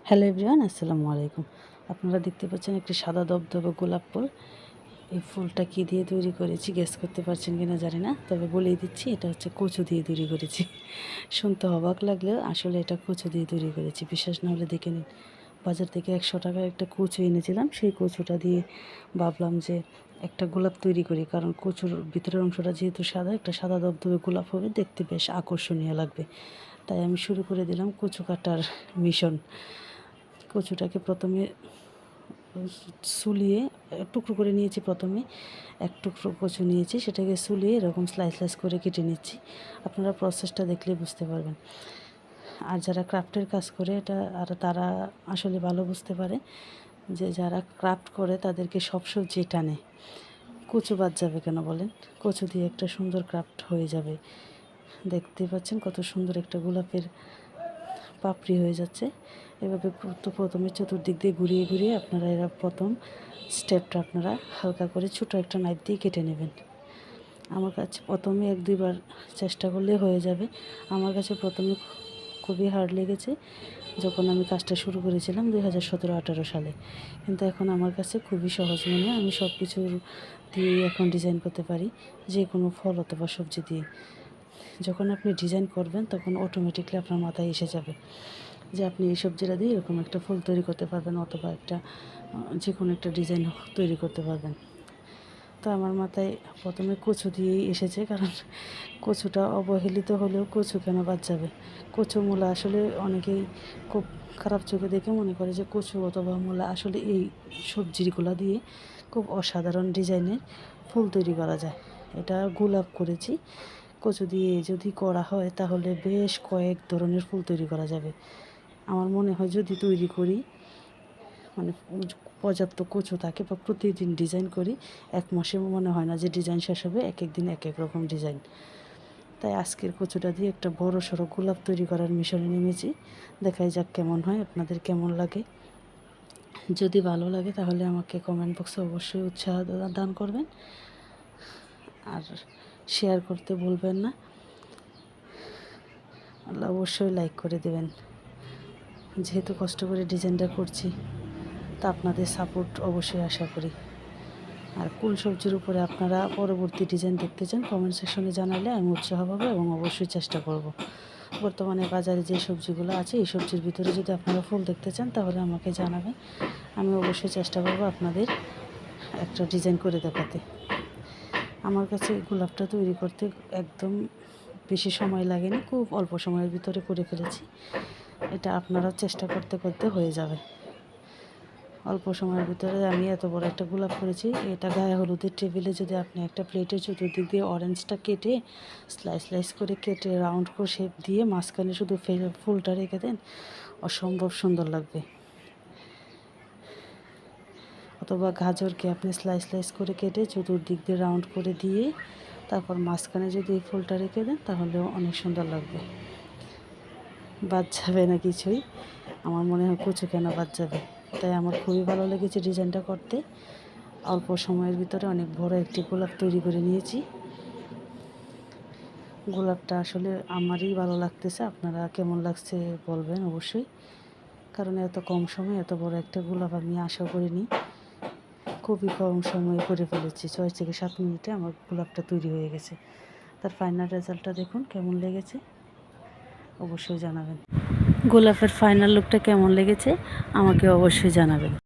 Hello everyone, আসসালামু আলাইকুম। আপনারা দেখতে পাচ্ছেন একটি সাদা দবদবে গোলাপ ফুল। এই ফুলটা কী দিয়ে তৈরি করেছি গেস করতে পারছেন কিনা জানি না, তবে বলেই দিচ্ছি এটা হচ্ছে কচু দিয়ে তৈরি করেছি। শুনতে অবাক লাগলেও আসলে এটা কচু দিয়ে তৈরি করেছি, বিশ্বাস না হলে দেখে নিন। বাজার থেকে 100 টাকার একটা কচু এনেছিলাম, সেই কচুটা দিয়ে ভাবলাম যে একটা গোলাপ তৈরি করি, কারণ কচুর ভিতরের অংশটা যেহেতু সাদা, একটা সাদা দবদবে গোলাপ হবে, দেখতে বেশ আকর্ষণীয় লাগবে। তাই আমি শুরু করে দিলাম কচু কাটার মিশন। কচুটাকে প্রথমে সুলিয়ে টুকরো করে নিয়েছি। প্রথমে এক টুকরো কচু নিয়েছি, সেটাকে সুলিয়ে এরকম স্লাইস স্লাইস করে কেটে নিচ্ছি। আপনারা প্রসেসটা দেখলে বুঝতে পারবেন। আর যারা ক্রাফটের কাজ করে এটা আর তারা আসলে ভালো বুঝতে পারে যে যারা ক্রাফট করে তাদেরকে সব সবজি টানে। কচু বাদ যাবে কেন বলেন? কচু দিয়ে একটা সুন্দর ক্রাফট হয়ে যাবে। দেখতে পাচ্ছেন কত সুন্দর একটা গোলাপের পাপড়ি হয়ে যাচ্ছে। এভাবে প্রথমে চতুর্দিক দিয়ে ঘুরিয়ে ঘুরিয়ে আপনারা প্রথম স্টেপটা আপনারা হালকা করে ছোটো একটা নাইফ দিয়ে কেটে নেবেন। আমার কাছে প্রথমে 1-2 বার চেষ্টা করলে হয়ে যাবে। আমার কাছে প্রথমে খুবই হার্ড লেগেছে যখন আমি কাজটা শুরু করেছিলাম 2017-18 সালে, কিন্তু এখন আমার কাছে খুবই সহজ মনে হয়। আমি সব কিছু দিয়ে এখন ডিজাইন করতে পারি, যে কোনো ফল অথবা সবজি দিয়ে। যখন আপনি ডিজাইন করবেন তখন অটোমেটিকলি আপনার মাথায় এসে যাবে যে আপনি এই সবজিটা দিয়ে এরকম একটা ফুল তৈরি করতে পারবেন, অথবা একটা যে কোনো একটা ডিজাইন তৈরি করতে পারবেন। তো আমার মাথায় প্রথমে কচু দিয়েই এসেছে, কারণ কচুটা অবহেলিত হলেও কচু কেন বাদ যাবে। কচু মূলা আসলে অনেকেই খুব খারাপ চোখে দেখে মনে করে যে কচু অথবা মূলা, আসলে এই সবজিগুলো দিয়ে খুব অসাধারণ ডিজাইনের ফুল তৈরি করা যায়। এটা গোলাপ করেছি, কচু দিয়ে যদি করা হয় তাহলে বেশ কয়েক ধরনের ফুল তৈরি করা যাবে। আমার মনে হয় যদি তৈরি করি, মানে পর্যাপ্ত কচু থাকে বা প্রতিদিন ডিজাইন করি, 1 মাসে মনে হয় না যে ডিজাইন শেষ হবে। এক এক দিন এক এক রকম ডিজাইন। তাই আজকের কচুটা দিয়ে একটা বড় সড়ো গোলাপ তৈরি করার মিশনে নেমেছি। দেখাই যাক কেমন হয়, আপনাদের কেমন লাগে। যদি ভালো লাগে তাহলে আমাকে কমেন্ট বক্সে অবশ্যই উৎসাহ দান করবেন, আর শেয়ার করতে ভুলবেন না। অবশ্যই লাইক করে দেবেন। যেহেতু কষ্ট করে ডিজাইনটা করছি, তা আপনাদের সাপোর্ট অবশ্যই আশা করি। আর কোন সবজির উপরে আপনারা পরবর্তী ডিজাইন দেখতে চান কমেন্ট সেকশনে জানালে আমি উৎসাহ পাবো এবং অবশ্যই চেষ্টা করব। বর্তমানে বাজারে যে সবজিগুলো আছে এই সবজির ভিতরে যদি আপনারা ফুল দেখতে চান তাহলে আমাকে জানাবেন, আমি অবশ্যই চেষ্টা করব আপনাদের একটা ডিজাইন করে দেখাতে। আমার কাছে গোলাপটা তৈরি করতে একদম বেশি সময় লাগেনি, খুব অল্প সময়ের ভিতরে করে ফেলেছি। এটা আপনারাও চেষ্টা করতে করতে হয়ে যাবে। অল্প সময়ের ভিতরে আমি এত বড় একটা গোলাপ করেছি। এটা গায়ে হলুদের টেবিলে যদি আপনি একটা প্লেটের চতুর্দিক দিয়ে অরেঞ্জটা কেটে স্লাইস স্লাইস করে কেটে রাউন্ড করে শেপ দিয়ে মাঝখানে শুধু ফুলটা রেখে দেন, অসম্ভব সুন্দর লাগবে। অথবা গাজরকে আপনি স্লাইস স্লাইস করে কেটে চতুর্দিক দিয়ে রাউন্ড করে দিয়ে তারপর মাঝখানে যদি এই ফুলটা রেখে দেন তাহলেও অনেক সুন্দর লাগবে। বাদ যাবে না কিছুই। আমার মনে হয় কচু কেন বাদ যাবে। তাই আমার খুবই ভালো লেগেছে ডিজাইনটা করতে। অল্প সময়ের ভিতরে অনেক বড় একটি গোলাপ তৈরি করে নিয়েছি। গোলাপটা আসলে আমারই ভালো লাগতেছে, আপনারা কেমন লাগছে বলবেন অবশ্যই, কারণ এত কম সময়ে এত বড় একটা গোলাপ আমি আশা করিনি। খুবই কম সময়ে করে ফেলেছি, 6 থেকে 7 মিনিটে আমার গোলাপটা তৈরি হয়ে গেছে। তার ফাইনাল রেজাল্টটা দেখুন কেমন লেগেছে, অবশ্যই জানাবেন। গোলাপের ফাইনাল লুকটা কেমন লেগেছে আমাকে অবশ্যই জানাবেন।